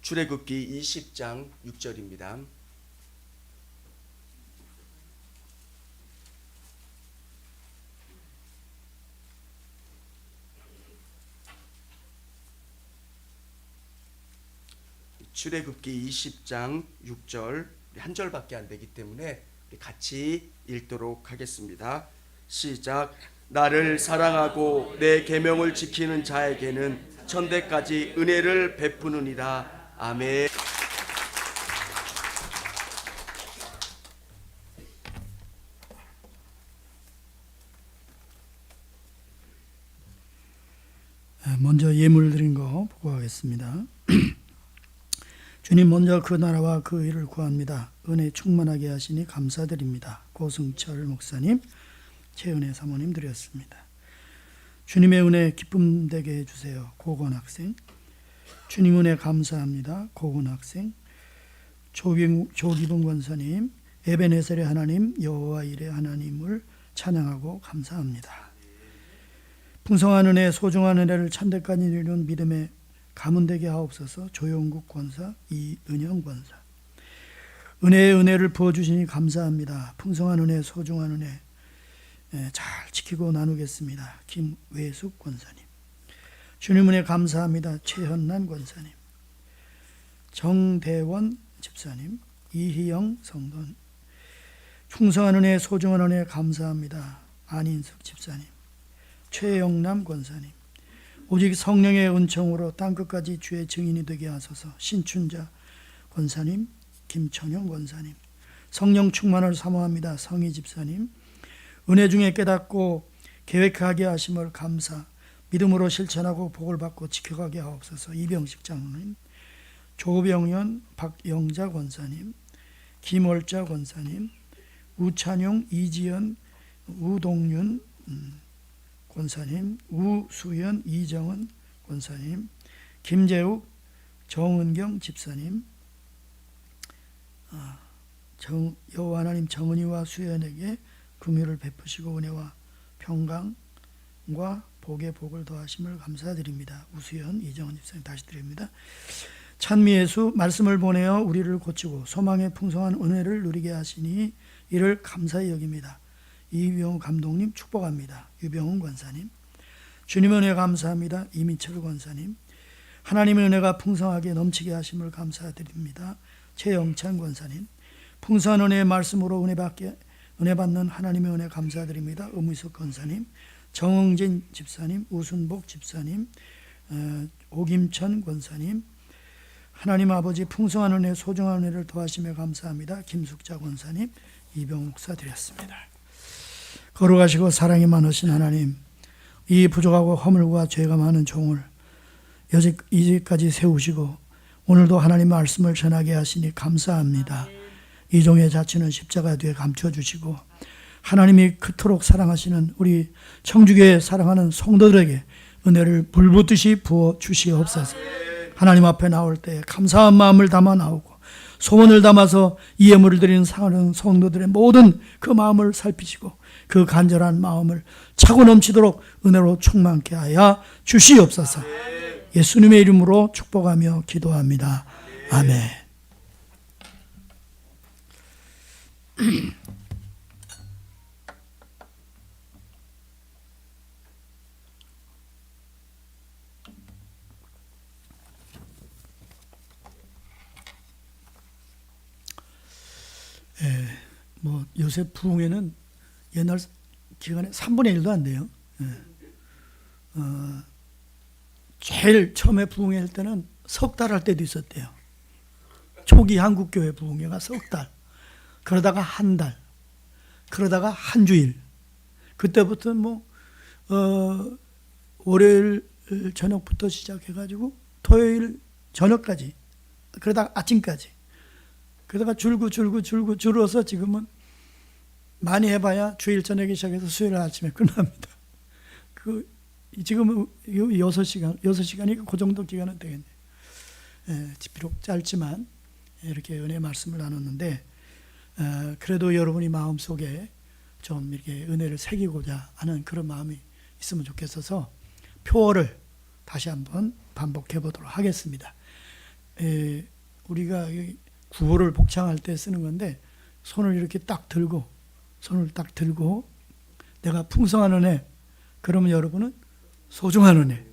출애굽기 20장 6절입니다. 출애굽기 20장 6절 한 절밖에 안 되기 때문에 우리 같이 읽도록 하겠습니다. 시작. 나를 사랑하고 내 계명을 지키는 자에게는 천대까지 은혜를 베푸느니라. 아멘. 먼저 예물 드린 거 보고 하겠습니다. 주님, 먼저 그 나라와 그 의를 구합니다. 은혜 충만하게 하시니 감사드립니다. 고승철 목사님, 최은혜 사모님 드렸습니다. 주님의 은혜 기쁨 되게 해주세요. 고건 학생. 주님 은혜 감사합니다. 고건 학생. 조기봉 권사님, 에베네셀의 하나님 여호와 일의 하나님을 찬양하고 감사합니다. 풍성한 은혜, 소중한 은혜를 천대까지 이루는 믿음의 가문되게 하옵소서. 조용국 권사, 이은영 권사. 은혜의 은혜를 부어주시니 감사합니다. 풍성한 은혜, 소중한 은혜 잘 지키고 나누겠습니다. 김외숙 권사님. 주님 은혜 감사합니다. 최현란 권사님. 정대원 집사님, 이희영 성도님. 풍성한 은혜, 소중한 은혜 감사합니다. 안인숙 집사님. 최영남 권사님. 오직 성령의 은총으로 땅끝까지 주의 증인이 되게 하소서. 신춘자 권사님, 김천영 권사님. 성령 충만을 사모합니다. 성희 집사님. 은혜 중에 깨닫고 계획하게 하심을 감사, 믿음으로 실천하고 복을 받고 지켜가게 하옵소서. 이병식 장로님, 조병현 박영자 권사님, 김월자 권사님, 우찬용, 이지연, 우동윤 권사님, 우수연, 이정은 권사님, 김재욱, 정은경 집사님, 여호와 하나님 정은이와 수연에게 긍휼을 베푸시고 은혜와 평강과 복의 복을 더하심을 감사드립니다. 우수연, 이정은 집사님 다시 드립니다. 찬미예수, 말씀을 보내어 우리를 고치고 소망의 풍성한 은혜를 누리게 하시니 이를 감사히 여깁니다. 이병우 감독님 축복합니다. 유병훈 권사님. 주님의 은혜 감사합니다. 이민철 권사님. 하나님의 은혜가 풍성하게 넘치게 하심을 감사드립니다. 최영찬 권사님. 풍성한 은혜의 말씀으로 은혜 받는 하나님의 은혜 감사드립니다. 의무석 권사님. 정응진 집사님, 우순복 집사님, 오김천 권사님. 하나님 아버지 풍성한 은혜, 소중한 은혜를 더하심에 감사합니다. 김숙자 권사님, 이병 목사 드렸습니다. 거룩하시고 사랑이 많으신 하나님, 이 부족하고 허물과 죄가 많은 종을 이제까지 세우시고 오늘도 하나님 말씀을 전하게 하시니 감사합니다. 이 종의 자치는 십자가 뒤에 감춰주시고 하나님이 그토록 사랑하시는 우리 청주교회 사랑하는 성도들에게 은혜를 불붙듯이 부어주시옵소서. 하나님 앞에 나올 때 감사한 마음을 담아 나오고 소원을 담아서 이 예물을 드리는 사랑하는 성도들의 모든 그 마음을 살피시고 그 간절한 마음을 차고 넘치도록 은혜로 충만케 하여 주시옵소서. 예수님의 이름으로 축복하며 기도합니다. 아멘. 요새 부흥회는 옛날 기간에 3분의 1도 안 돼요. 제일 처음에 부흥회 할 때는 석 달 할 때도 있었대요. 초기 한국교회 부흥회가 석 달. 그러다가 한 달. 그러다가 한 주일. 그때부터는 월요일 저녁부터 시작해가지고 토요일 저녁까지. 그러다가 아침까지. 그러다가 줄어서 지금은 많이 해봐야 주일 저녁에 시작해서 수요일 아침에 끝납니다. 지금은 6시간이 그 정도 기간은 되겠네요. 비록 짧지만 이렇게 은혜 말씀을 나눴는데, 그래도 여러분이 마음속에 좀 이렇게 은혜를 새기고자 하는 그런 마음이 있으면 좋겠어서 표어를 다시 한번 반복해 보도록 하겠습니다. 우리가 구호를 복창할 때 쓰는 건데 손을 이렇게 딱 들고 내가 풍성한 은혜, 그러면 여러분은 소중한 은혜,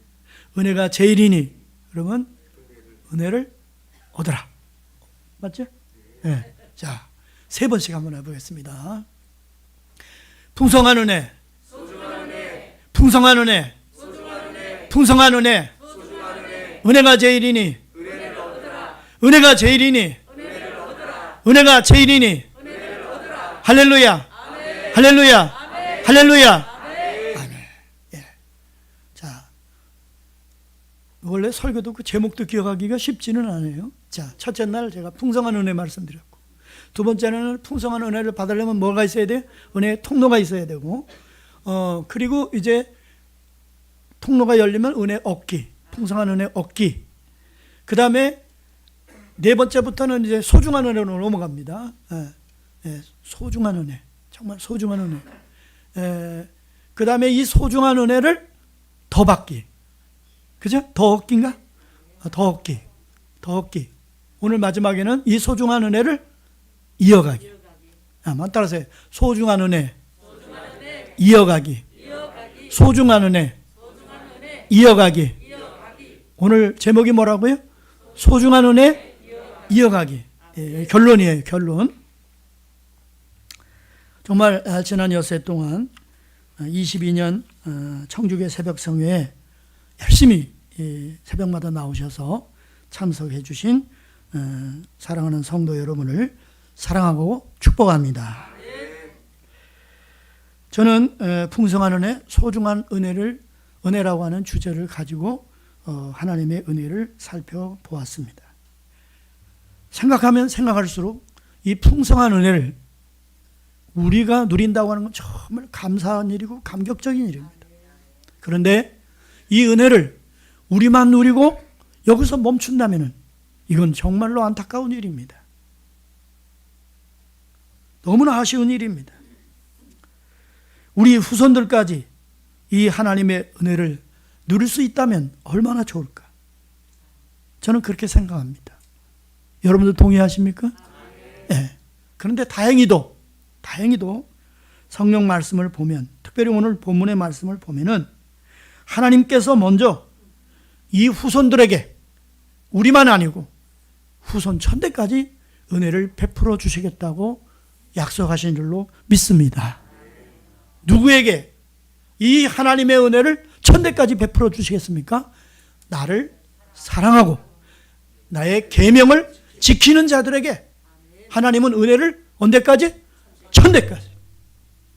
은혜가 제일이니 그러면 은혜를 얻어라. 맞죠? 네. 자, 3번씩 한번 해보겠습니다. 풍성한 은혜, 풍성한 은혜, 풍성한 은혜, 은혜가 제일이니, 은혜가 제일이니, 은혜가 제일이니, 할렐루야, 할렐루야, 할렐루야. 아멘. 예. 자, 원래 설교도 그 제목도 기억하기가 쉽지는 않아요. 자, 첫째 날 제가 풍성한 은혜 말씀드렸고, 두 번째는 풍성한 은혜를 받으려면 뭐가 있어야 돼요? 은혜의 통로가 있어야 되고, 그리고 이제 통로가 열리면 은혜 얻기, 풍성한 은혜 얻기. 그 다음에 네 번째부터는 이제 소중한 은혜로 넘어갑니다. 소중한 은혜, 정말 소중한 은혜. 그 다음에 이 소중한 은혜를 더 받기, 그죠? 더 얻기인가? 더 얻기. 오늘 마지막에는 이 소중한 은혜를 이어가기. 따라서 소중한 은혜, 이어가기. 소중한 은혜, 이어가기. 오늘 제목이 뭐라고요? 소중한 은혜, 이어가기. 결론이에요, 결론. 정말 지난 엿새 동안 22년 청주교 새벽성회에 열심히 새벽마다 나오셔서 참석해 주신 사랑하는 성도 여러분을 사랑하고 축복합니다. 저는 풍성한 은혜, 소중한 은혜라고 하는 주제를 가지고 하나님의 은혜를 살펴보았습니다. 생각하면 생각할수록 이 풍성한 은혜를 우리가 누린다고 하는 건 정말 감사한 일이고 감격적인 일입니다. 그런데 이 은혜를 우리만 누리고 여기서 멈춘다면 이건 정말로 안타까운 일입니다. 너무나 아쉬운 일입니다. 우리 후손들까지 이 하나님의 은혜를 누릴 수 있다면 얼마나 좋을까? 저는 그렇게 생각합니다. 여러분들 동의하십니까? 네. 그런데 다행히도 성령 말씀을 보면, 특별히 오늘 본문의 말씀을 보면은 하나님께서 먼저 이 후손들에게, 우리만 아니고 후손 천대까지 은혜를 베풀어 주시겠다고 약속하신 줄로 믿습니다. 누구에게 이 하나님의 은혜를 천대까지 베풀어 주시겠습니까? 나를 사랑하고 나의 계명을 지키는 자들에게 하나님은 은혜를 언제까지? 천대까지.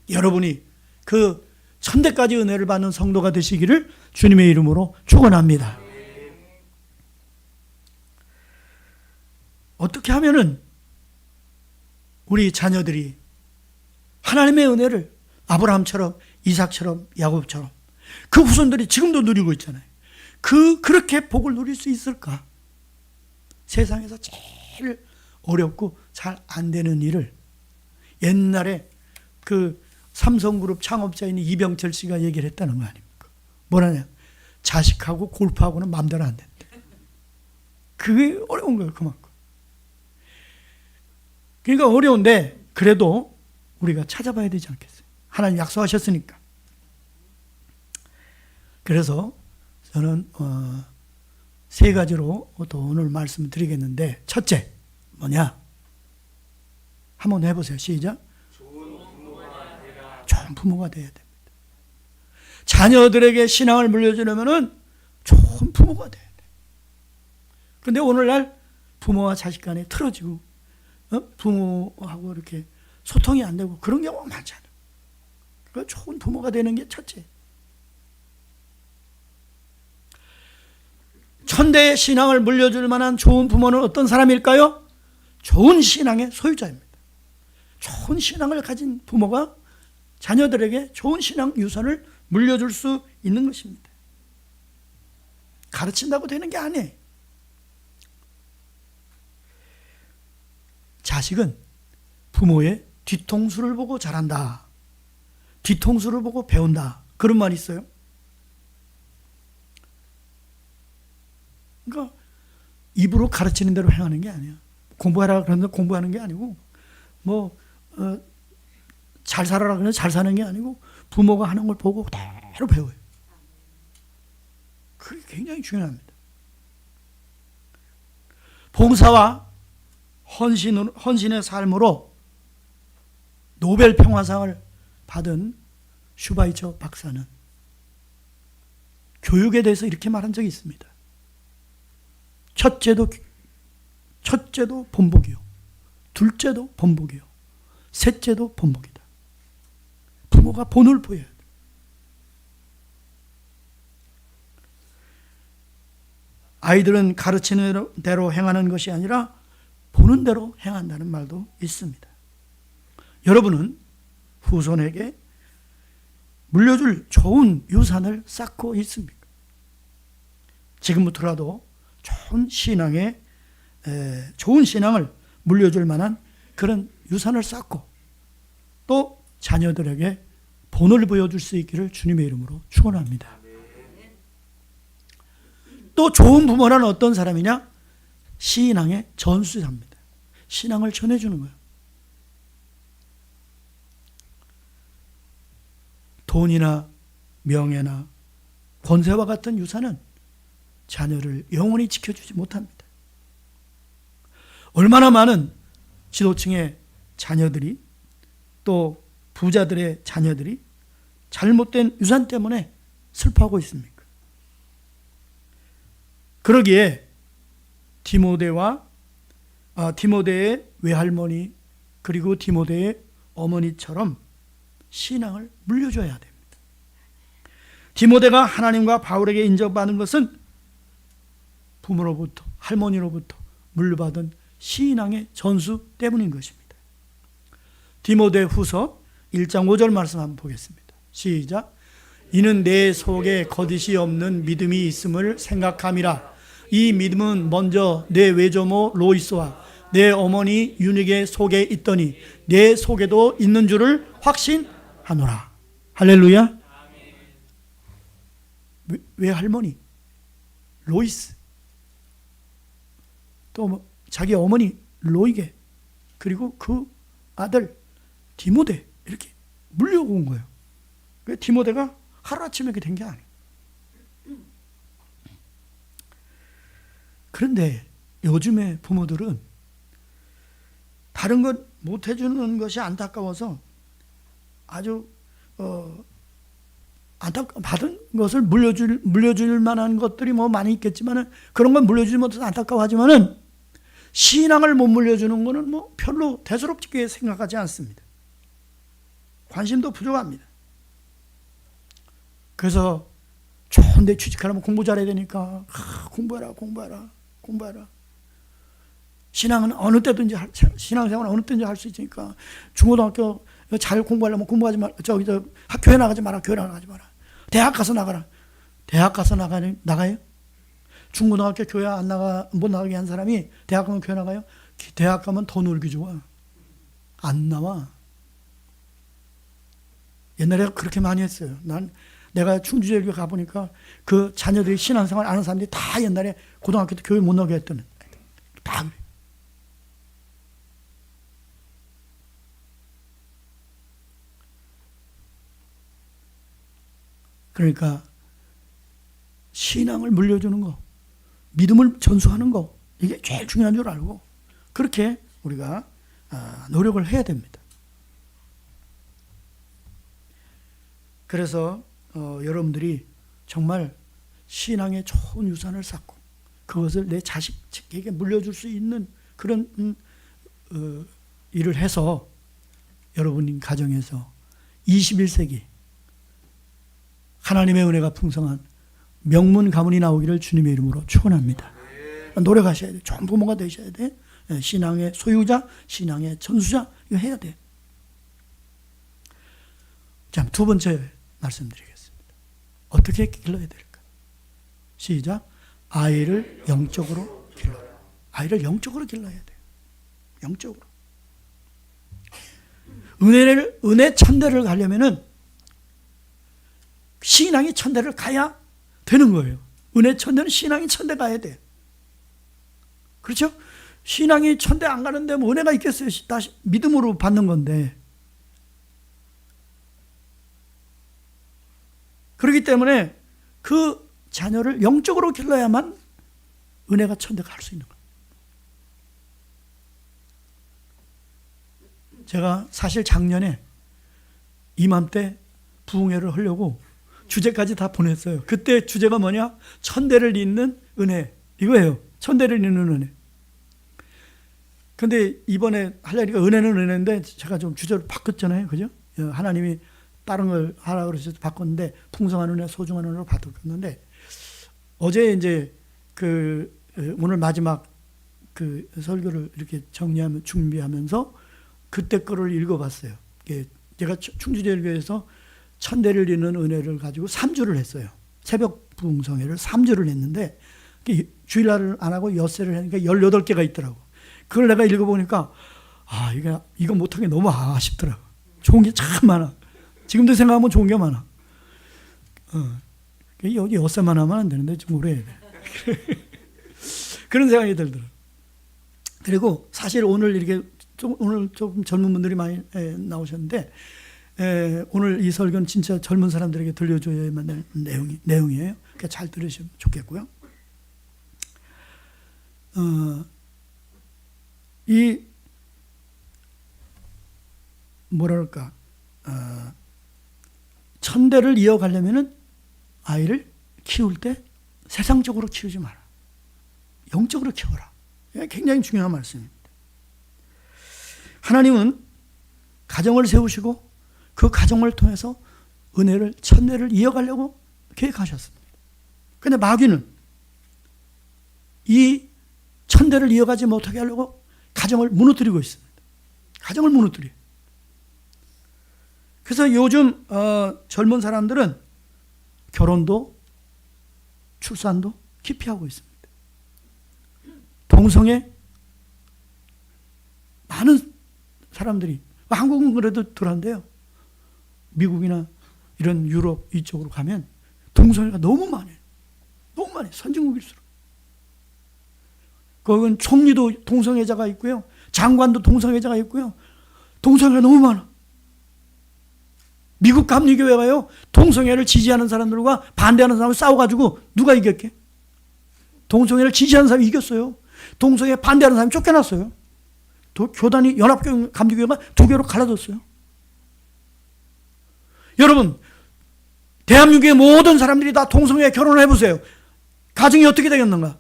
여러분이 그 천대까지 은혜를 받는 성도가 되시기를 주님의 이름으로 축원합니다. 어떻게 하면은 우리 자녀들이 하나님의 은혜를 아브라함처럼, 이삭처럼, 야곱처럼 그 후손들이 지금도 누리고 있잖아요. 그렇게 복을 누릴 수 있을까? 세상에서 제일 어렵고 잘 안 되는 일을 옛날에 그 삼성그룹 창업자인 이병철 씨가 얘기를 했다는 거 아닙니까? 뭐라냐? 자식하고 골프하고는 마음대로 안 된대. 그게 어려운 거예요, 그만큼. 그러니까 어려운데 그래도 우리가 찾아봐야 되지 않겠어요? 하나님 약속하셨으니까. 그래서 저는 3가지로 또 오늘 말씀드리겠는데, 첫째 뭐냐? 한번 해보세요. 시작. 좋은 부모가 돼야 됩니다. 자녀들에게 신앙을 물려주려면 좋은 부모가 돼야 돼요. 그런데 오늘날 부모와 자식 간에 틀어지고 부모하고 이렇게 소통이 안 되고 그런 경우가 많잖아요. 그러니까 좋은 부모가 되는 게 첫째. 천대의 신앙을 물려줄 만한 좋은 부모는 어떤 사람일까요? 좋은 신앙의 소유자입니다. 좋은 신앙을 가진 부모가 자녀들에게 좋은 신앙 유산을 물려줄 수 있는 것입니다. 가르친다고 되는 게 아니에요. 자식은 부모의 뒤통수를 보고 자란다. 뒤통수를 보고 배운다. 그런 말이 있어요. 그러니까 입으로 가르치는 대로 행하는 게 아니야. 공부하라 그러면 공부하는 게 아니고, 잘 살아라 그러면 잘 사는 게 아니고, 부모가 하는 걸 보고 그대로 배워요. 그게 굉장히 중요합니다. 봉사와 헌신의 삶으로 노벨 평화상을 받은 슈바이처 박사는 교육에 대해서 이렇게 말한 적이 있습니다. 첫째도 본복이요, 둘째도 본복이요, 셋째도 본복이다. 부모가 본을 보여야 돼. 아이들은 가르치는 대로 행하는 것이 아니라 보는 대로 행한다는 말도 있습니다. 여러분은 후손에게 물려줄 좋은 유산을 쌓고 있습니까? 지금부터라도 좋은 신앙을 물려줄 만한 그런 유산을 쌓고 또 자녀들에게 본을 보여줄 수 있기를 주님의 이름으로 축원합니다. 또 좋은 부모는 어떤 사람이냐? 신앙의 전수자입니다. 신앙을 전해주는 거예요. 돈이나 명예나 권세와 같은 유산은 자녀를 영원히 지켜주지 못합니다. 얼마나 많은 지도층의 자녀들이 또 부자들의 자녀들이 잘못된 유산 때문에 슬퍼하고 있습니까? 그러기에 디모데의 외할머니 그리고 디모데의 어머니처럼 신앙을 물려줘야 됩니다. 디모데가 하나님과 바울에게 인정받은 것은 부모로부터 할머니로부터 물려받은 신앙의 전수 때문인 것입니다. 디모데 후서 1장 5절 말씀 한번 보겠습니다. 시작. 이는 내 속에 거짓이 없는 믿음이 있음을 생각함이라. 이 믿음은 먼저 내 외조모 로이스와 내 어머니 유닉의 속에 있더니 내 속에도 있는 줄을 확신하노라. 할렐루야. 외할머니 로이스, 또 자기 어머니 로이게, 그리고 그 아들 디모데, 이렇게 물려온 거예요. 디모데가 하루아침에 이렇게 된 게 아니에요. 그런데 요즘의 부모들은 다른 것 못 해주는 것이 안타까워서 아주 받은 것을 물려줄 만한 것들이 뭐 많이 있겠지만은 그런 건 물려주지 못해서 안타까워하지만은 신앙을 못 물려주는 거는 뭐 별로 대수롭게 생각하지 않습니다. 관심도 부족합니다. 그래서 좋은 데 취직하려면 공부 잘해야 되니까 공부해라. 신앙은 어느 때든지 신앙생활은 어느 때든지 할 수 있으니까 중고등학교 잘 공부하려면 공부하지 말, 교회 나가지 마라. 대학 가서 나가라. 대학 가서 나가요? 중고등학교 교회 못 나가게 한 사람이 대학 가면 교회 나가요? 대학 가면 더 놀기 좋아. 안 나와. 옛날에 그렇게 많이 했어요. 내가 충주제일교회 가보니까 그 자녀들이 신앙생활 아는 사람들이 다 옛날에 고등학교 때 교회 못 나게 했던 다 그래. 그러니까 신앙을 물려주는 거, 믿음을 전수하는 거, 이게 제일 중요한 줄 알고 그렇게 우리가 노력을 해야 됩니다. 그래서 여러분들이 정말 신앙의 좋은 유산을 쌓고 그것을 내 자식에게 물려줄 수 있는 그런 일을 해서 여러분 가정에서 21세기 하나님의 은혜가 풍성한 명문 가문이 나오기를 주님의 이름으로 축원합니다. 노력하셔야 돼. 좋은 부모가 되셔야 돼. 신앙의 소유자, 신앙의 전수자, 이거 해야 돼. 자, 두 번째 말씀드리겠습니다. 어떻게 길러야 될까? 시작. 아이를 영적으로 길러라. 아이를 영적으로 길러야 돼요. 영적으로. 은혜 천대를 가려면은 신앙이 천대를 가야 되는 거예요. 은혜 천대는 신앙이 천대 가야 돼. 그렇죠? 신앙이 천대 안 가는데 뭐 은혜가 있겠어요? 다시 믿음으로 받는 건데. 그렇기 때문에 그 자녀를 영적으로 길러야만 은혜가 천대 갈 수 있는 거예요. 제가 사실 작년에 이맘때 부흥회를 하려고 주제까지 다 보냈어요. 그때 주제가 뭐냐? 천대를 잇는 은혜. 이거예요. 천대를 잇는 은혜. 근데 이번에 하려니까 은혜는 은혜인데 제가 좀 주제를 바꿨잖아요. 그죠? 하나님이 다른 걸 하라고 그러셔서 바꿨는데 풍성한 은혜, 소중한 은혜로 바꿨는데 어제 이제 오늘 마지막 그 설교를 이렇게 준비하면서 그때 거를 읽어봤어요. 제가 충주제일교회에서 천대를 잇는 은혜를 가지고 3주를 했어요. 새벽 부흥성회를 3주를 했는데 주일날을 안 하고 엿새를 하니까 18개가 있더라고. 그걸 내가 읽어보니까 이거 못한 게 너무 아쉽더라고. 좋은 게 참 많아. 지금도 생각하면 좋은 게 많아. 여기 엿새만 하면 안 되는데 좀 오래 해야 돼. 그런 생각이 들더라고. 그리고 사실 오늘 오늘 조금 젊은 분들이 많이 나오셨는데 오늘 이 설교는 진짜 젊은 사람들에게 들려줘야만 될 내용이에요. 그러니까 잘 들으시면 좋겠고요. 이 뭐랄까 천대를 이어가려면은 아이를 키울 때 세상적으로 키우지 마라. 영적으로 키워라. 굉장히 중요한 말씀입니다. 하나님은 가정을 세우시고 그 가정을 통해서 천대를 이어가려고 계획하셨습니다. 그런데 마귀는 이 천대를 이어가지 못하게 하려고 가정을 무너뜨리고 있습니다. 가정을 무너뜨려요. 그래서 요즘 젊은 사람들은 결혼도 출산도 기피하고 있습니다. 동성애 많은 사람들이, 한국은 그래도 덜한데요. 미국이나 이런 유럽 이쪽으로 가면 동성애가 너무 많아요. 너무 많아요. 선진국일수록. 거긴 총리도 동성애자가 있고요. 장관도 동성애자가 있고요. 동성애가 너무 많아. 미국 감리교회가요, 동성애를 지지하는 사람들과 반대하는 사람을 싸워가지고 누가 이겼게? 동성애를 지지하는 사람이 이겼어요. 동성애 반대하는 사람이 쫓겨났어요. 교단이 연합교회 감리교회가 두 개로 갈라졌어요. 여러분, 대한민국의 모든 사람들이 다 동성애 결혼을 해보세요. 가정이 어떻게 되겠는가?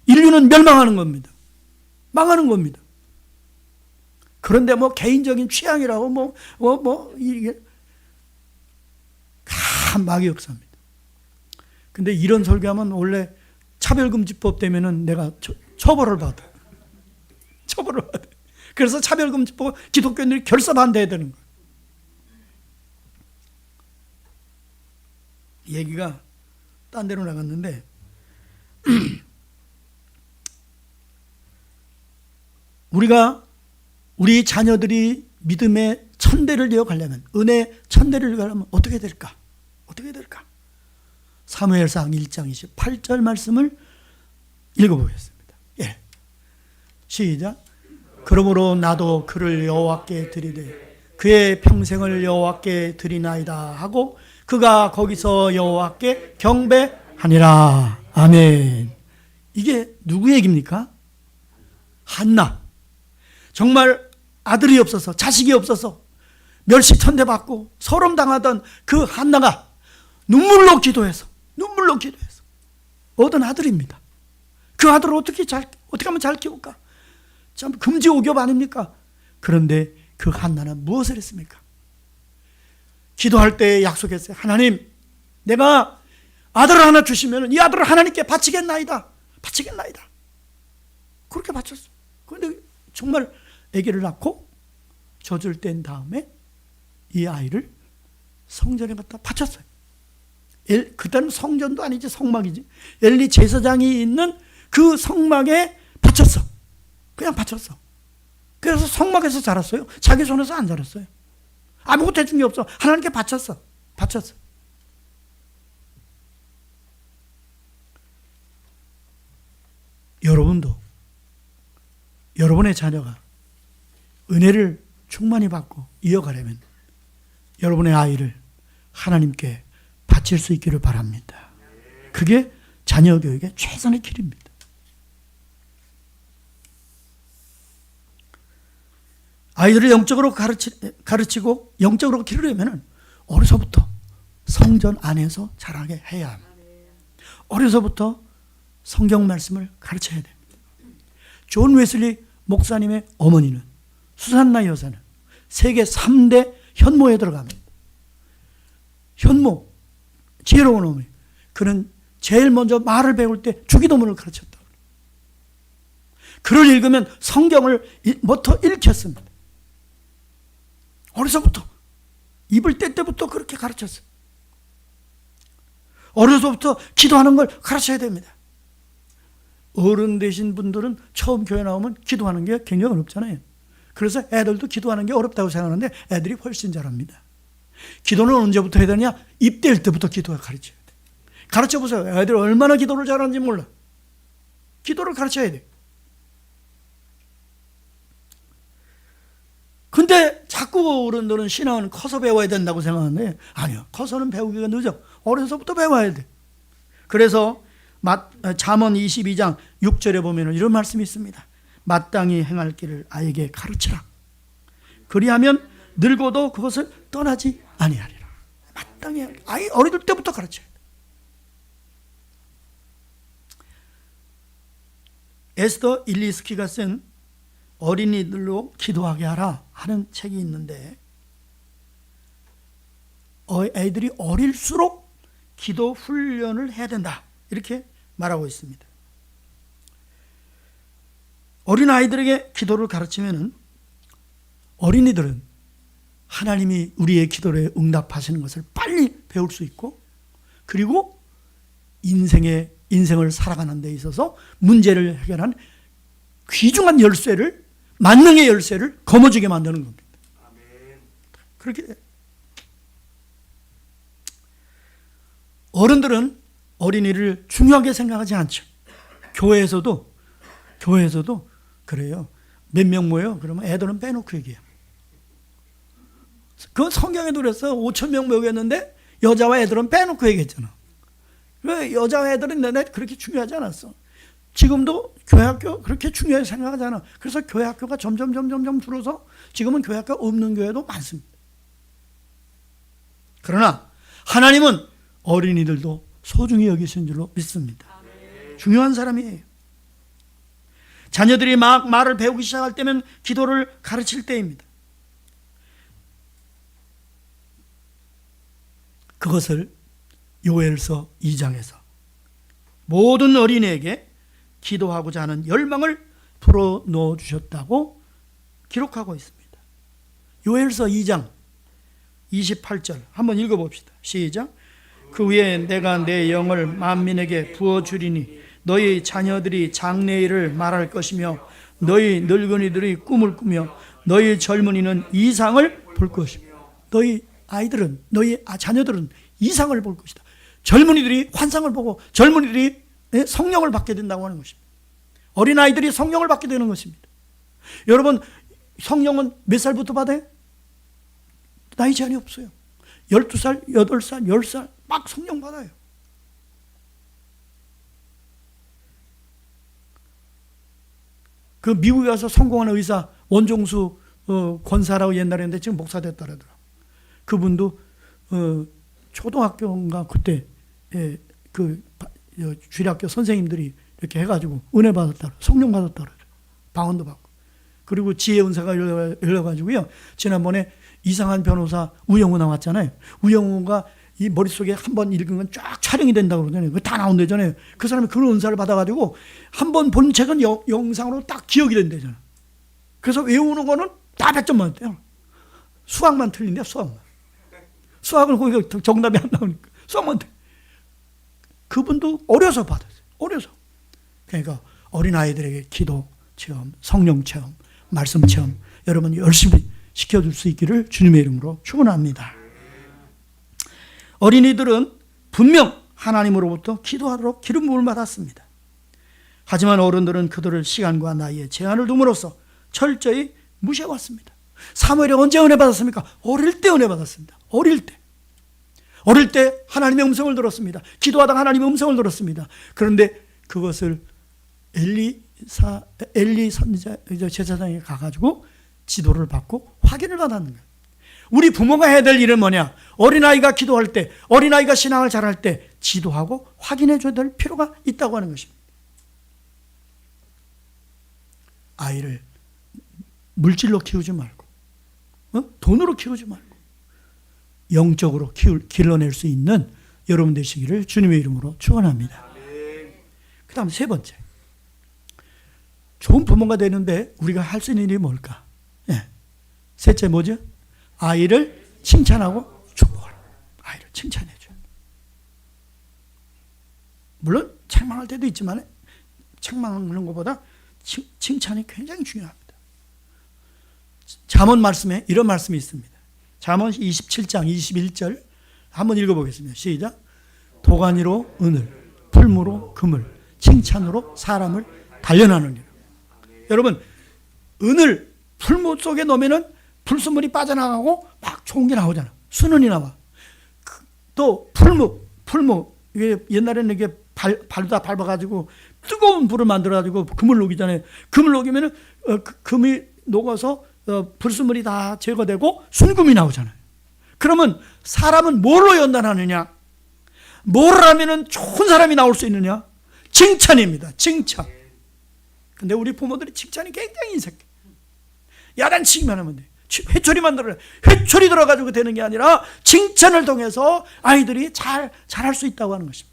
인류는 멸망하는 겁니다. 망하는 겁니다. 그런데 뭐 개인적인 취향이라고 이게 참 마귀 역사입니다. 근데 이런 설교하면 원래 차별금지법 때문에는 내가 처벌을 받아. 처벌을 받아. 그래서 차별금지법 기독교인들이 결사 반대해야 되는 거예요. 얘기가 딴 데로 나갔는데 우리 자녀들이 믿음의 천대를 이어가려면, 은혜 천대를 이어가려면 어떻게 될까? 어떻게 될까? 사무엘상 1장 28절 말씀을 읽어보겠습니다. 예, 시작. 그러므로 나도 그를 여호와께 드리되 그의 평생을 여호와께 드리나이다 하고 그가 거기서 여호와께 경배하니라. 아멘. 이게 누구 얘기입니까? 한나. 정말 아들이 없어서, 자식이 없어서 멸시천대받고 소름당하던 그 한나가 눈물로 기도해서 얻은 아들입니다. 그 아들을 어떻게 하면 잘 키울까? 참 금지오겹 아닙니까? 그런데 그 한나는 무엇을 했습니까? 기도할 때 약속했어요. 하나님, 내가 아들을 하나 주시면 이 아들을 하나님께 바치겠나이다. 그렇게 바쳤어요. 그런데 정말 아기를 낳고 젖을 뗀 다음에 이 아이를 성전에 갖다 바쳤어요. 그때는 성전도 아니지, 성막이지. 엘리 제사장이 있는 그 성막에 바쳤어. 그냥 바쳤어. 그래서 성막에서 자랐어요. 자기 손에서 안 자랐어요. 아무것도 해준 게 없어. 하나님께 바쳤어. 여러분도 여러분의 자녀가 은혜를 충만히 받고 이어가려면 여러분의 아이를 하나님께 바칠 수 있기를 바랍니다. 그게 자녀 교육의 최선의 길입니다. 아이들을 영적으로 가르치고 영적으로 기르려면 어려서부터 성전 안에서 자라게 해야 합니다. 어려서부터 성경 말씀을 가르쳐야 됩니다. 존 웨슬리 목사님의 어머니는, 수산나 여사는 세계 3대 현모에 들어갑니다. 현모, 지혜로운 어머니. 그는 제일 먼저 말을 배울 때 주기도문을 가르쳤다. 글을 읽으면 성경을 부터 읽혔습니다. 어려서부터 입을 뗄 때부터 그렇게 가르쳤어요. 어려서부터 기도하는 걸 가르쳐야 됩니다. 어른 되신 분들은 처음 교회 나오면 기도하는 게 굉장히 어렵잖아요. 그래서 애들도 기도하는 게 어렵다고 생각하는데 애들이 훨씬 잘합니다. 기도는 언제부터 해야 되냐? 입대일 때부터 기도를 가르쳐야 돼. 가르쳐 보세요. 애들 얼마나 기도를 잘하는지 몰라. 기도를 가르쳐야 돼. 근데 자꾸 어른들은 신앙은 커서 배워야 된다고 생각하는데 아니요. 커서는 배우기가 늦어. 어려서부터 배워야 돼. 그래서 잠언 22장 6절에 보면 이런 말씀이 있습니다. 마땅히 행할 길을 아이에게 가르치라. 그리하면 늙어도 그것을 떠나지 아니하리라. 마땅히 아이 어릴 때부터 가르쳐야 돼. 에스더 일리스키가 쓴 어린이들로 기도하게 하라 하는 책이 있는데 애들이 어릴수록 기도 훈련을 해야 된다 이렇게 말하고 있습니다. 어린아이들에게 기도를 가르치면 어린이들은 하나님이 우리의 기도에 응답하시는 것을 빨리 배울 수 있고 그리고 인생을 살아가는 데 있어서 문제를 해결한 귀중한 열쇠를 만능의 열쇠를 거머쥐게 만드는 겁니다. 그렇게 어른들은 어린이를 중요하게 생각하지 않죠. 교회에서도 그래요. 몇 명 모여? 그러면 애들은 빼놓고 얘기해요. 그 성경에도 그랬어. 5,000명 모였는데 여자와 애들은 빼놓고 얘기했잖아. 왜 여자와 애들은 내내 그렇게 중요하지 않았어. 지금도 교회학교 그렇게 중요하게 생각하지 않아. 그래서 교회학교가 점점 줄어서 지금은 교회학교 없는 교회도 많습니다. 그러나 하나님은 어린이들도 소중히 여기신 줄로 믿습니다. 중요한 사람이에요. 자녀들이 막 말을 배우기 시작할 때면 기도를 가르칠 때입니다. 그것을 요엘서 2장에서 모든 어린이에게 기도하고자 하는 열망을 불어넣어 주셨다고 기록하고 있습니다. 요엘서 2장 28절 한번 읽어봅시다. 시작. 그 위에 내가 내 영을 만민에게 부어주리니 너희 자녀들이 장래일을 말할 것이며 너희 늙은이들이 꿈을 꾸며 너희 젊은이는 이상을 볼 것이며 너희 아이들은 너희 자녀들은 이상을 볼 것이다. 젊은이들이 환상을 보고 젊은이들이 성령을 받게 된다고 하는 것입니다. 어린아이들이 성령을 받게 되는 것입니다. 여러분 성령은 몇 살부터 받아요? 나이 제한이 없어요. 12살, 8살, 10살 막 성령 받아요. 그 미국에 가서 성공한 의사 원종수 권사라고 옛날에 했는데 지금 목사 됐더라고요. 그분도 초등학교인가 그때 그 주일학교 선생님들이 이렇게 해가지고 은혜 받았다, 성령 받았다 그러죠. 방언도 받고. 그리고 지혜 은사가 열려가지고요. 지난번에 이상한 변호사 우영우 나왔잖아요. 우영우가 이 머릿속에 한번 읽은 건 쫙 촬영이 된다고 그러잖아요. 그거 다 나온대잖아요. 그 사람이 그런 은사를 받아가지고 한 번 본 책은 영상으로 딱 기억이 된대잖아요. 그래서 외우는 거는 다 100점 맞대요. 수학만 틀린대요. 수학은 거기가 정답이 안 나오니까 수학만 틀려. 그분도 어려서 받았어요. 어려서. 그러니까 어린아이들에게 기도 체험, 성령 체험, 말씀 체험 여러분 열심히 시켜줄 수 있기를 주님의 이름으로 축원합니다. 어린이들은 분명 하나님으로부터 기도하도록 기름 부음을 받았습니다. 하지만 어른들은 그들을 시간과 나이에 제한을 둠으로써 철저히 무시해왔습니다. 사무엘이 언제 은혜 받았습니까? 어릴 때 은혜 받았습니다. 어릴 때 하나님의 음성을 들었습니다. 기도하다가 하나님의 음성을 들었습니다. 그런데 그것을 엘리 선지자 제사장에 가가지고 지도를 받고 확인을 받았는 거예요. 우리 부모가 해야 될 일은 뭐냐? 어린아이가 기도할 때, 어린아이가 신앙을 잘할 때 지도하고 확인해 줘야 될 필요가 있다고 하는 것입니다. 아이를 물질로 키우지 말고, 돈으로 키우지 말고 영적으로 길러낼 수 있는 여러분 되시기를 주님의 이름으로 축원합니다. 그 다음 세 번째, 좋은 부모가 되는데 우리가 할 수 있는 일이 뭘까? 셋째 뭐죠? 아이를 칭찬하고 축복하라. 아이를 칭찬해줘요. 물론 책망할 때도 있지만 책망하는 것보다 칭찬이 굉장히 중요합니다. 잠언 말씀에 이런 말씀이 있습니다. 잠언 27장 21절 한번 읽어보겠습니다. 시작. 도가니로 은을, 풀무로 금을, 칭찬으로 사람을 단련하느니라. 여러분, 은을 풀무 속에 넣으면은 불순물이 빠져나가고 막 좋은 게 나오잖아. 순은이 나와. 또 풀무 이게 옛날에는 이게 발다 밟아가지고 뜨거운 불을 만들어가지고 금을 녹이잖아요. 금을 녹이면은 금이 녹아서 불순물이 다 제거되고 순금이 나오잖아요. 그러면 사람은 뭘로 연단하느냐? 뭘 하면은 좋은 사람이 나올 수 있느냐? 칭찬입니다. 칭찬. 근데 우리 부모들이 칭찬이 굉장히 인색해. 야단치기만 하면 돼. 회초리만 들어라. 회초리 들어가지고 되는 게 아니라 칭찬을 통해서 아이들이 잘할 수 있다고 하는 것입니다.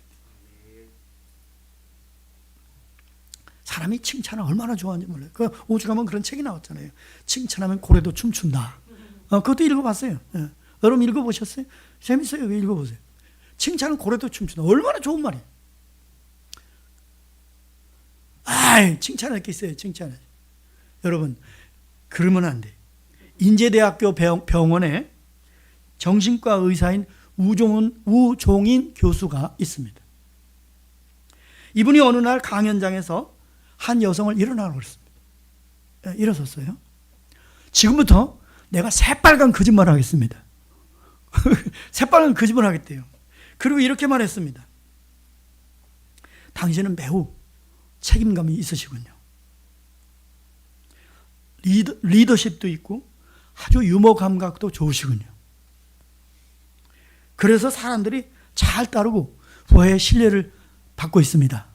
사람이 칭찬을 얼마나 좋아하는지 몰라요. 그 오죽하면 그런 책이 나왔잖아요. 칭찬하면 고래도 춤춘다. 그것도 읽어봤어요. 여러분 읽어보셨어요? 재밌어요. 읽어보세요. 칭찬은 고래도 춤춘다. 얼마나 좋은 말이에요. 칭찬할 게 있어요. 칭찬을. 여러분, 그러면 안 돼. 인제대학교 병원에 정신과 의사인 우종인 교수가 있습니다. 이분이 어느 날 강연장에서 한 여성을 일어나라고 그랬습니다. 일어섰어요. 지금부터 내가 새빨간 거짓말을 하겠습니다. 새빨간 거짓말을 하겠대요. 그리고 이렇게 말했습니다. 당신은 매우 책임감이 있으시군요. 리더십도 있고 아주 유머 감각도 좋으시군요. 그래서 사람들이 잘 따르고 부하의 신뢰를 받고 있습니다.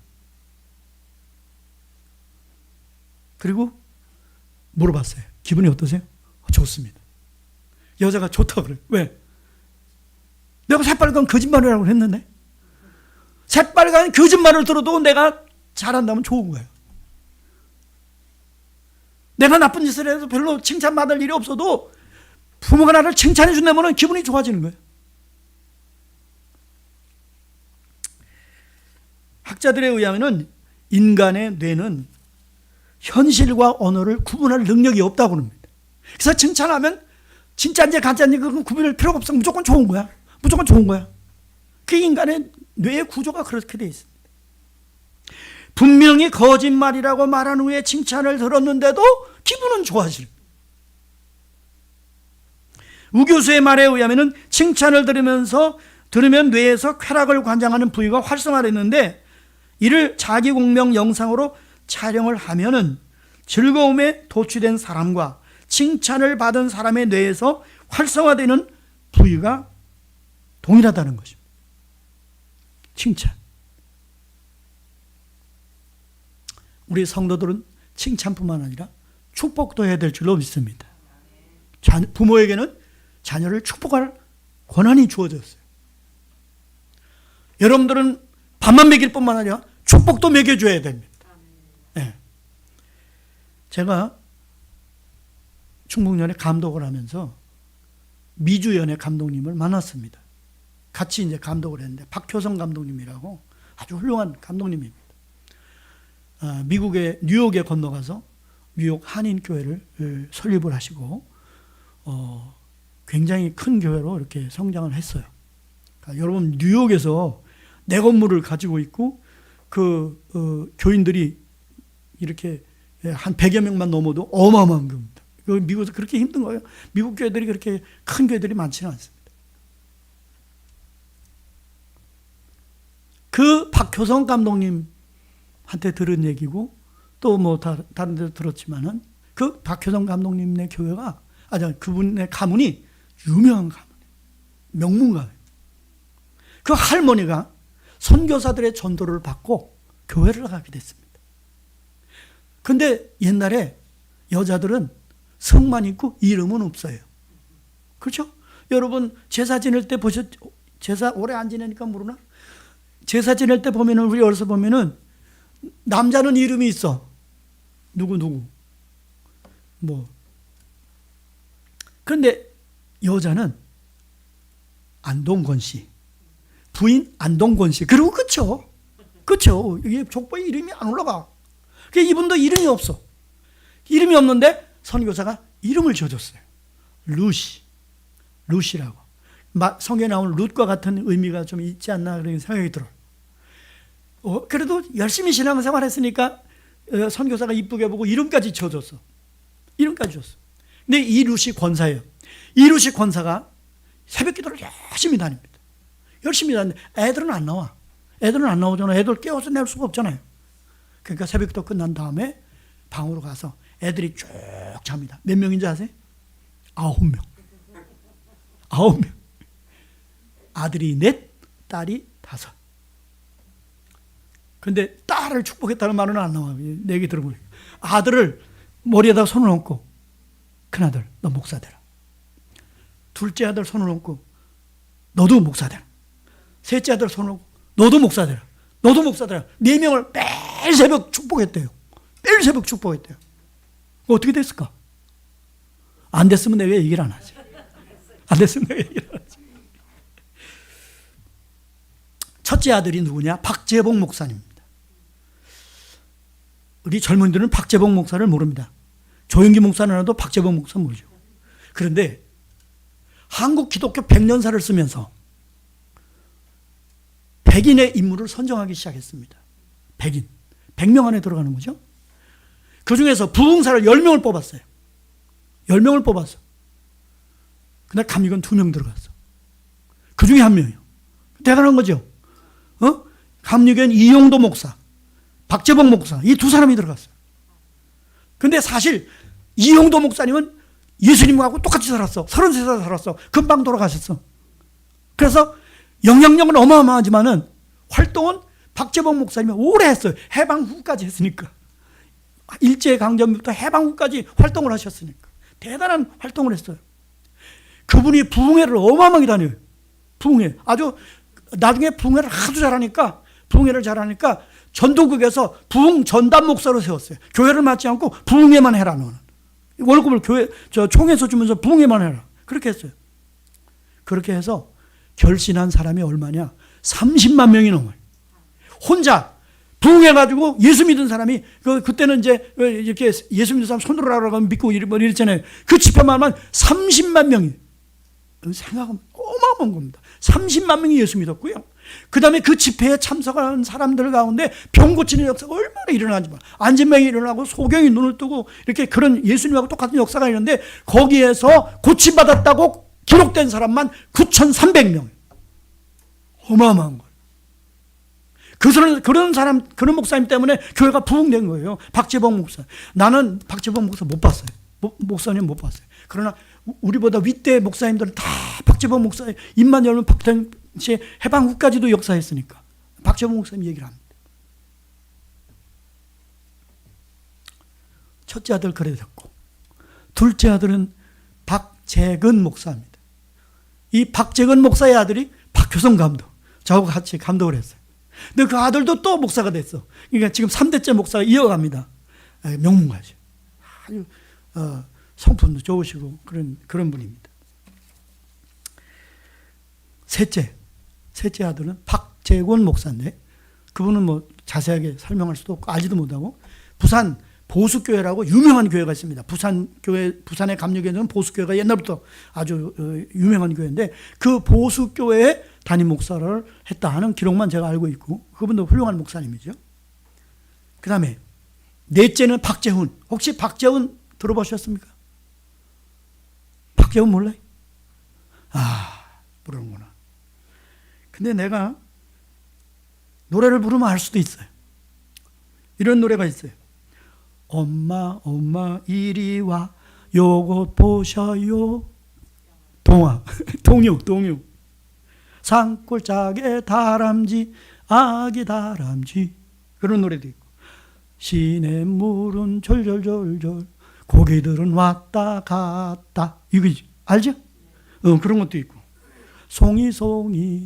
그리고 물어봤어요. 기분이 어떠세요? 좋습니다. 여자가 좋다고 그래요. 왜? 내가 새빨간 거짓말이라고 했는데 새빨간 거짓말을 들어도 내가 잘한다면 좋은 거예요. 내가 나쁜 짓을 해도 별로 칭찬받을 일이 없어도 부모가 나를 칭찬해 준다면 기분이 좋아지는 거예요. 학자들에 의하면 인간의 뇌는 현실과 언어를 구분할 능력이 없다고 합니다. 그래서 칭찬하면 진짜인지 가짜인지 그건 구분할 필요가 없어. 무조건 좋은 거야. 무조건 좋은 거야. 그 인간의 뇌의 구조가 그렇게 돼 있습니다. 분명히 거짓말이라고 말한 후에 칭찬을 들었는데도 기분은 좋아지는. 우 교수의 말에 의하면 칭찬을 들으면 뇌에서 쾌락을 관장하는 부위가 활성화됐는데 이를 자기 공명 영상으로 촬영을 하면은 즐거움에 도취된 사람과 칭찬을 받은 사람의 뇌에서 활성화되는 부위가 동일하다는 것입니다. 칭찬. 우리 성도들은 칭찬뿐만 아니라 축복도 해야 될 줄로 믿습니다. 부모에게는 자녀를 축복할 권한이 주어졌어요. 여러분들은 밥만 먹일 뿐만 아니라 축복도 먹여줘야 됩니다. 네. 제가 충북연에 감독을 하면서 미주연의 감독님을 만났습니다. 같이 이제 감독을 했는데 박효성 감독님이라고 아주 훌륭한 감독님입니다. 미국의 뉴욕에 건너가서 뉴욕 한인교회를 설립을 하시고 굉장히 큰 교회로 이렇게 성장을 했어요. 그러니까 여러분 뉴욕에서 내 건물을 가지고 있고 그 교인들이 이렇게 한 100여 명만 넘어도 어마어마한 겁니다. 미국에서 그렇게 힘든 거예요. 미국 교회들이 그렇게 큰 교회들이 많지는 않습니다. 그 박효성 감독님한테 들은 얘기고 또 뭐 다른 데도 들었지만은 그 박효성 감독님네 교회가 그분의 가문이 유명한 가문이에요. 명문가예요. 그 할머니가 선교사들의 전도를 받고 교회를 가게 됐습니다. 근데 옛날에 여자들은 성만 있고 이름은 없어요. 그렇죠? 여러분 제사 지낼 때 제사 오래 안 지내니까 모르나? 제사 지낼 때 보면은 우리 어려서 보면은 남자는 이름이 있어. 누구 뭐. 그런데 여자는 안동권 씨, 부인 안동권 씨. 그리고 그쵸? 이게 족보에 이름이 안 올라가. 이분도 이름이 없어. 이름이 없는데 선교사가 이름을 지어줬어요. 루시라고. 성경에 나오는 룻과 같은 의미가 좀 있지 않나 그런 생각이 들어요. 그래도 열심히 신앙생활 했으니까 선교사가 이쁘게 보고 이름까지 지어줬어. 이름까지 줬어. 근데 이 루시 권사예요. 이 루시 권사가 새벽 기도를 열심히 다닙니다. 열심히 다니는데 애들은 안 나와. 애들은 안 나오잖아. 애들 깨워서 낼 수가 없잖아요. 그러니까 새벽 기도 끝난 다음에 방으로 가서 애들이 쭉 잡니다. 몇 명인지 아세요? 9명. 9명. 아들이 4, 딸이 5. 근데 딸을 축복했다는 말은 안 나와요. 내 얘기 들어보니까. 아들을 머리에다 손을 얹고 큰아들 너 목사 되라. 둘째 아들 손을 얹고 너도 목사 되라. 셋째 아들 손을 얹고 너도 목사 되라. 너도 목사 되라. 4명을 매일 새벽 축복했대요. 매일 새벽 축복했대요. 어떻게 됐을까? 안 됐으면 내가 얘기를 안 하지. 안 됐으면 내가 얘기를 안 하지. 첫째 아들이 누구냐? 박재봉 목사님입니다. 우리 젊은이들은 박재봉 목사를 모릅니다. 조영기 목사는 알아도 박재봉 목사 모르죠. 그런데 한국 기독교 100년사를 쓰면서 백인의 인물을 선정하기 시작했습니다. 100명 안에 들어가는 거죠. 그 중에서 부흥사를 10명을 뽑았어요. 10명을 뽑았어. 근데 감리관 2명 들어갔어. 그 중에 1명이에요. 대단한 거죠. 감리교인 이용도 목사, 박재봉 목사, 이 2사람이 들어갔어요. 근데 사실 이용도 목사님은 예수님하고 똑같이 살았어. 33살 살았어. 금방 돌아가셨어. 그래서 영향력은 어마어마하지만은 활동은 박재봉 목사님이 오래 했어요. 해방 후까지 했으니까. 일제강점기부터 해방 후까지 활동을 하셨으니까. 대단한 활동을 했어요. 그분이 부흥회를 어마어마하게 다녀요. 부흥회. 아주 나중에 부흥회를 하도 잘하니까 전도국에서 부흥 전담 목사로 세웠어요. 교회를 맡지 않고 부흥회만 해라 너는. 월급을 총회에서 주면서 부흥회만 해라. 그렇게 했어요. 그렇게 해서 결신한 사람이 얼마냐? 30만 명이 넘어요. 혼자 부흥해가지고 예수 믿은 사람이 그때는 이제 이렇게 예수 믿는 사람 손들어라고 믿고 이랬잖아요. 그 집회만 하면 30만 명이. 생각하면 어마어마한 겁니다. 30만 명이 예수 믿었고요. 그 다음에 그 집회에 참석한 사람들 가운데 병 고치는 역사가 얼마나 일어나지 마. 안진병이 일어나고 소경이 눈을 뜨고 이렇게 그런 예수님하고 똑같은 역사가 있는데 거기에서 고침받았다고 기록된 사람만 9,300명. 어마어마한 거예요. 그런 목사님 때문에 교회가 부흥된 거예요. 박재봉 목사. 나는 박재봉 목사 못 봤어요. 목사님 못 봤어요. 그러나 우리보다 윗대 목사님들은 다 박재봉 목사 입만 열면 당시에 해방 후까지도 역사했으니까 박재봉 목사님 얘기를 합니다. 첫째 아들 그래 됐고 둘째 아들은 박재근 목사입니다. 이 박재근 목사의 아들이 박효성 감독, 저하고 같이 감독을 했어요. 근데 그 아들도 또 목사가 됐어. 그러니까 지금 3대째 목사가 이어갑니다. 명문가죠. 아주 성품도 좋으시고 그런 분입니다. 셋째 아들은 박재권 목사인데 그분은 뭐 자세하게 설명할 수도 없고 알지도 못하고 부산 보수교회라고 유명한 교회가 있습니다. 부산의 감리교회는 보수교회가 옛날부터 아주 유명한 교회인데 그 보수교회에 담임 목사를 했다 하는 기록만 제가 알고 있고 그분도 훌륭한 목사님이죠. 그 다음에 넷째는 박재훈. 혹시 박재훈 들어보셨습니까? 박재훈 몰라요? 모르는구나. 근데 내가 노래를 부르면 알 수도 있어요. 이런 노래가 있어요. 엄마 엄마 이리 와 요것 보셔요. 동화 동요. 산골짜기에 다람쥐 아기 다람쥐. 그런 노래도 있고, 시냇물은 졸졸졸졸 고기들은 왔다 갔다. 이거 알죠? 그런 것도 있고, 송이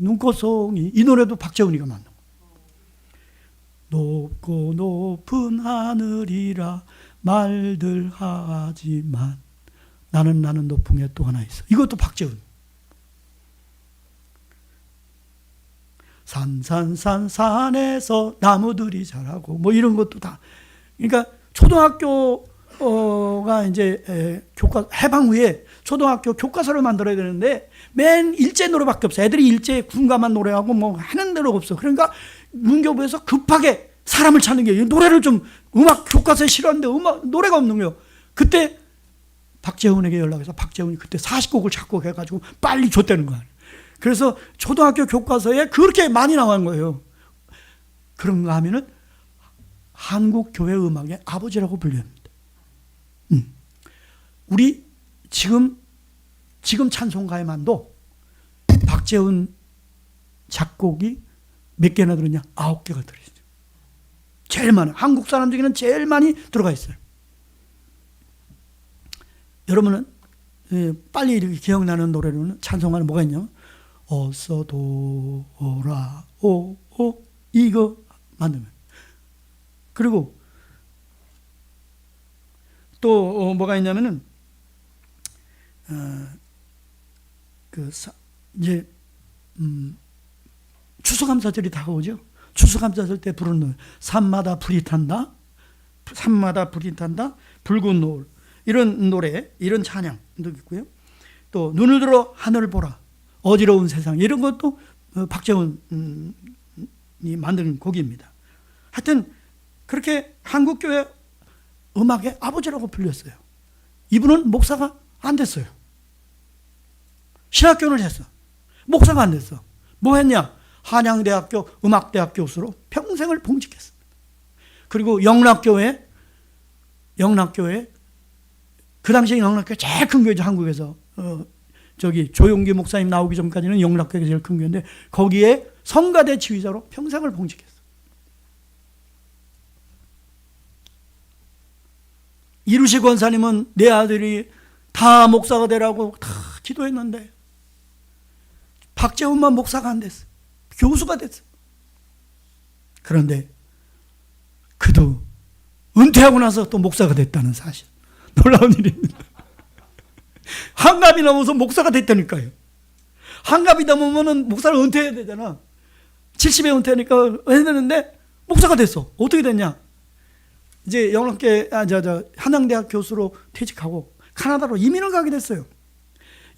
눈꽃송이. 이 노래도 박재훈이가 만든 거. 높고 높은 하늘이라 말들 하지만 나는 높은 게 또 하나 있어. 이것도 박재훈. 산에서 나무들이 자라고, 뭐 이런 것도 다. 그러니까 초등학교가 이제 교과 해방 후에 초등학교 교과서를 만들어야 되는데 맨 일제 노래밖에 없어. 애들이 일제 군가만 노래하고 뭐 하는 대로 없어. 그러니까 문교부에서 급하게 사람을 찾는 게, 노래를 좀, 음악 교과서에 실었는데 노래가 없는 거예요. 그때 박재훈에게 연락해서 박재훈이 그때 40곡을 작곡해가지고 빨리 줬다는 거야. 그래서 초등학교 교과서에 그렇게 많이 나온 거예요. 그런가 하면은 한국 교회 음악의 아버지라고 불립니다. 우리 지금 찬송가에만도 박재훈 작곡이 몇 개나 들었냐? 9개가 들어있어요. 제일 많아요. 한국 사람 중에는 제일 많이 들어가 있어요. 여러분은 빨리 이렇게 기억나는 노래로는 찬송가는 뭐가 있냐면 어서 돌아오 이거 만들면. 그리고 또 뭐가 있냐면은 이제 추수감사절이 다가오죠. 추수감사절 때 부르는 노래, 산마다 불이 탄다, 붉은 노을, 이런 노래, 이런 찬양도 있고요. 또 눈을 들어 하늘을 보라, 어지러운 세상, 이런 것도 박재훈이 만든 곡입니다. 하여튼 그렇게 한국교회 음악의 아버지라고 불렸어요. 이분은 목사가 안 됐어요. 신학교를 했어. 목사가 안 됐어. 뭐 했냐? 한양대학교 음악대학 교수로 평생을 봉직했습니다. 그리고 영락교회, 그 당시에 영락교회 제일 큰 교회죠. 한국에서 조용기 목사님 나오기 전까지는 영락교회가 제일 큰 교회인데 거기에 성가대 지휘자로 평생을 봉직했어요. 이루시 권사님은 내 아들이 다 목사가 되라고 다 기도했는데 박재훈만 목사가 안 됐어. 교수가 됐어. 그런데 그도 은퇴하고 나서 또 목사가 됐다는 사실. 놀라운 일입니다. 한갑이 넘어서 목사가 됐다니까요. 한갑이 넘으면 목사를 은퇴해야 되잖아. 70에 은퇴하니까 해야 되는데 목사가 됐어. 어떻게 됐냐? 이제 영락계 한양대학 교수로 퇴직하고 카나다로 이민을 가게 됐어요.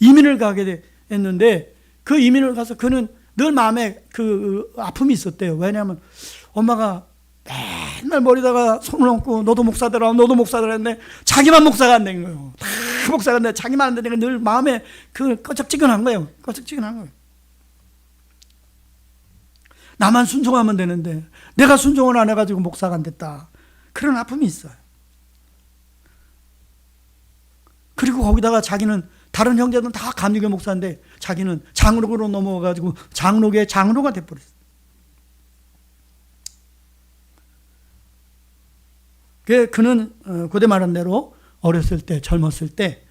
이민을 가게 됐는데 그 이민을 가서 그는 늘 마음에 그 아픔이 있었대요. 왜냐하면 엄마가 맨날 머리다가 손을 얹고 너도 목사 되라 했는데 자기만 목사가 안 된 거예요. 다 목사가 안 돼. 자기만 안 되니까 늘 마음에 그 꺼적지근한 거예요. 나만 순종하면 되는데 내가 순종을 안 해가지고 목사가 안 됐다. 그런 아픔이 있어요. 그리고 거기다가 자기는 다른 형제들은 다 감리교 목사인데 자기는 장로교로 넘어가가지고 장로교의 장로가 돼버렸어요. 그는 고대 말한 대로 어렸을 때, 젊었을 때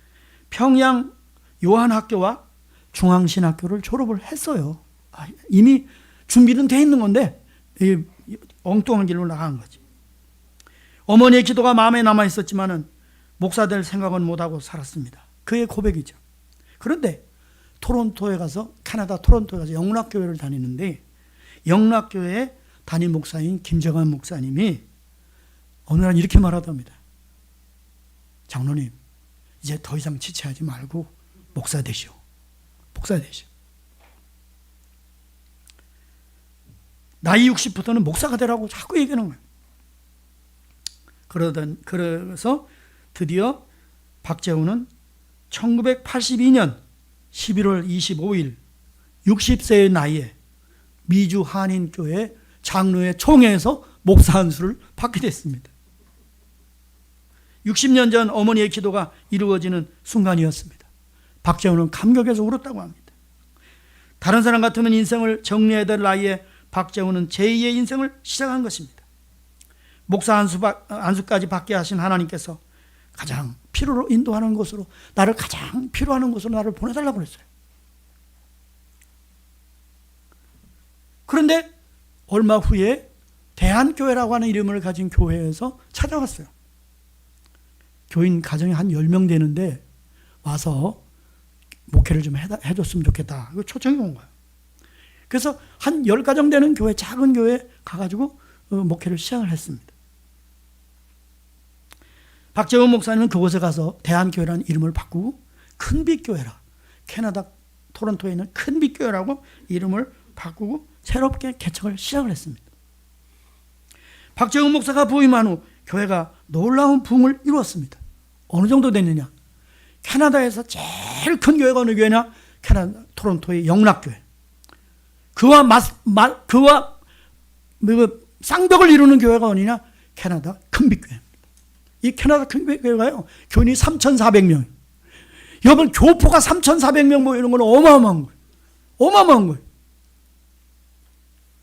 평양 요한학교와 중앙신학교를 졸업을 했어요. 이미 준비는 돼 있는 건데 엉뚱한 길로 나간 거지. 어머니의 기도가 마음에 남아 있었지만은 목사 될 생각은 못하고 살았습니다. 그의 고백이죠. 그런데 토론토에 가서, 캐나다 토론토에 가서 영락교회를 다니는데 영락교회 담임 목사인 김정환 목사님이 어느 날 이렇게 말하답니다. 장로님, 이제 더 이상 지체하지 말고 목사 되시오. 나이 60부터는 목사가 되라고 자꾸 얘기하는 거예요. 그래서 드디어 박재훈은 1982년 11월 25일 60세의 나이에 미주 한인교회 장로회 총회에서 목사 안수를 받게 됐습니다. 60년 전 어머니의 기도가 이루어지는 순간이었습니다. 박재훈은 감격해서 울었다고 합니다. 다른 사람 같으면 인생을 정리해야 될 나이에 박재훈은 제2의 인생을 시작한 것입니다. 목사 안수까지 받게 하신 하나님께서 가장 필요로 인도하는 곳으로, 나를 가장 필요하는 곳으로 나를 보내달라고 그랬어요. 그런데 얼마 후에 대한교회라고 하는 이름을 가진 교회에서 찾아왔어요. 교인 가정이 한 10명 되는데 와서 목회를 좀 해줬으면 좋겠다. 이거 초청이 온 거예요. 그래서 한 10가정 되는 교회, 작은 교회에 가가지고 목회를 시작을 했습니다. 박재훈 목사님은 그곳에 가서 대한교회라는 이름을 바꾸고 큰빛교회라, 캐나다 토론토에 있는 큰빛교회라고 이름을 바꾸고 새롭게 개척을 시작을 했습니다. 박재훈 목사가 부임한 후 교회가 놀라운 부흥을 이루었습니다. 어느 정도 됐느냐? 캐나다에서 제일 큰 교회가 어느 교회냐? 캐나다 토론토의 영락교회. 그와 쌍벽을 이루는 교회가 어디냐? 캐나다 큰빛교회입니다. 이 캐나다 큰빛교회가요, 교인이 3,400명. 여러분, 교포가 3,400명 모이는 건 어마어마한 거예요. 어마어마한 거예요.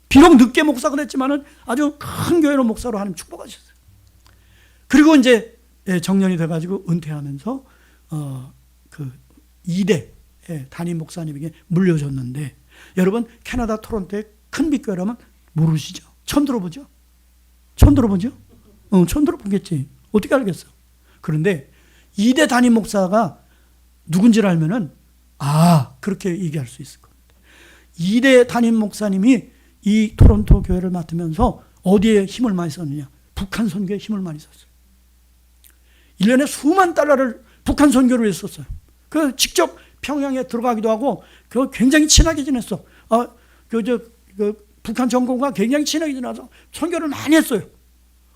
비록 늦게 목사가 됐지만은 아주 큰 교회로 목사로 하나님 축복하셨어요. 그리고 이제 정년이 돼가지고 은퇴하면서 그 2대 담임 목사님에게 물려줬는데, 여러분 캐나다 토론토의 큰빛교회라면 모르시죠? 처음 들어보죠? 처음 들어보죠? 처음 들어보겠지. 어떻게 알겠어? 그런데 2대 담임 목사가 누군지를 알면은 그렇게 얘기할 수 있을 겁니다. 2대 담임 목사님이 이 토론토 교회를 맡으면서 어디에 힘을 많이 썼느냐? 북한 선교에 힘을 많이 썼어요. 1년에 수만 달러를 북한 선교를 했었어요. 그 직접 평양에 들어가기도 하고, 그 굉장히 친하게 지냈어. 북한 정권과 굉장히 친하게 지내서 선교를 많이 했어요.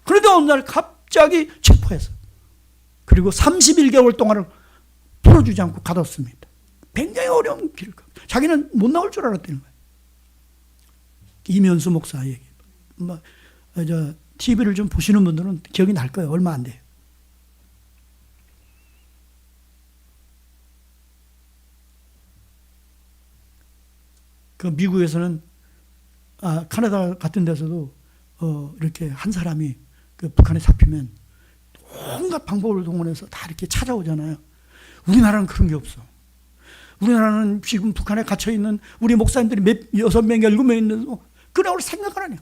그런데 어느 날 갑자기 체포해서, 그리고 31개월 동안을 풀어주지 않고 가뒀습니다. 굉장히 어려운 길을 가. 자기는 못 나올 줄 알았다는 거예요. 이면수 목사 얘기. TV를 좀 보시는 분들은 기억이 날 거예요. 얼마 안 돼요. 그 미국에서는 캐나다 같은 데서도 이렇게 한 사람이 그 북한에 잡히면 온갖 방법을 동원해서 다 이렇게 찾아오잖아요. 우리나라는 그런 게 없어. 우리나라는 지금 북한에 gat혀 있는 우리 목사님들이 6명, 7명 있는데 그래올 생각을 하냐.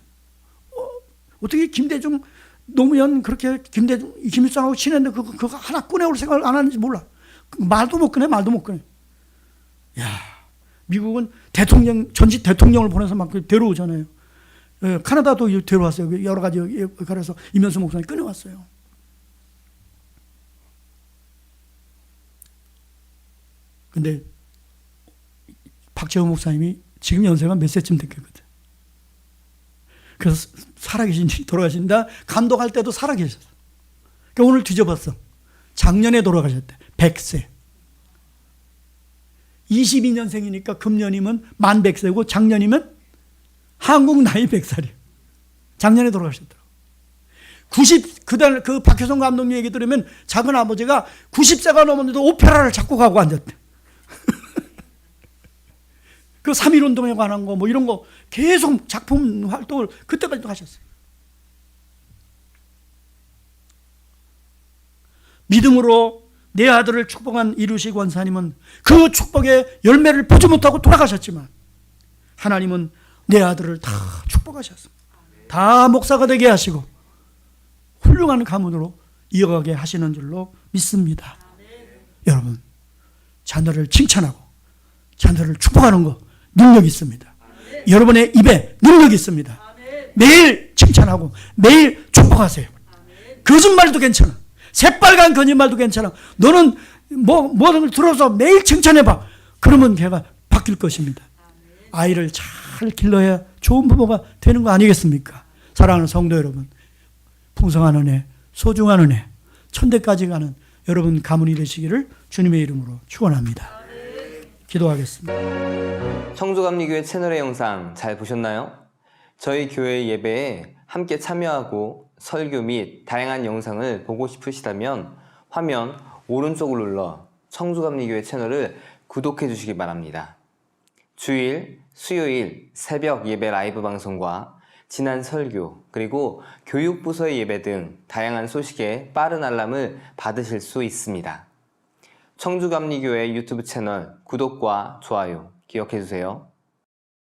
어떻게 김대중, 노무현 그렇게 김일성하고 친했는데 그거 하나 꺼내올 생각을 안 하는지 몰라. 말도 못 꺼내. 야, 미국은 전직 대통령을 보내서 막 데려오잖아요. 캐나다도 데려왔어요. 여러 가지 그래서 이면수 목사님 꺼내왔어요. 근데 박재훈 목사님이 지금 연세가 몇 세쯤 됐겠거든. 그래서 돌아가신다. 감독할 때도 살아계셨어. 그러니까 오늘 뒤져봤어. 작년에 돌아가셨대. 100세. 22년생이니까 금년이면 만 100세고 작년이면 한국 나이 100살이에요. 작년에 돌아가셨더라고. 그날 그 박효성 감독님 얘기 들으면 작은 아버지가 90세가 넘었는데도 오페라를 작곡하고 앉았대. 그 3.1운동에 관한 거 뭐 이런 거 계속 작품 활동을 그때까지도 하셨어요. 믿음으로 내 아들을 축복한 이루식 원사님은 그 축복의 열매를 보지 못하고 돌아가셨지만 하나님은 내 아들을 다 축복하셨습니다. 다 목사가 되게 하시고 훌륭한 가문으로 이어가게 하시는 줄로 믿습니다. 여러분, 자녀를 칭찬하고 자녀를 축복하는 거 능력이 있습니다. 여러분의 입에 능력이 있습니다. 매일 칭찬하고 매일 축복하세요. 거짓말도 괜찮아. 새빨간 거짓말도 괜찮아. 너는 뭐든 걸 들어서 매일 칭찬해봐. 그러면 걔가 바뀔 것입니다. 아이를 잘 길러야 좋은 부모가 되는 거 아니겠습니까? 사랑하는 성도 여러분, 풍성한 은혜 소중한 은혜, 천대까지 가는 여러분 가문이 되시기를 주님의 이름으로 축원합니다. 기도하겠습니다. 청주감리교회 채널의 영상 잘 보셨나요? 저희 교회 예배에 함께 참여하고 설교 및 다양한 영상을 보고 싶으시다면 화면 오른쪽을 눌러 청주감리교회 채널을 구독해 주시기 바랍니다. 주일, 수요일 새벽 예배 라이브 방송과 지난 설교, 그리고 교육부서의 예배 등 다양한 소식에 빠른 알람을 받으실 수 있습니다. 청주감리교회 유튜브 채널 구독과 좋아요 기억해 주세요.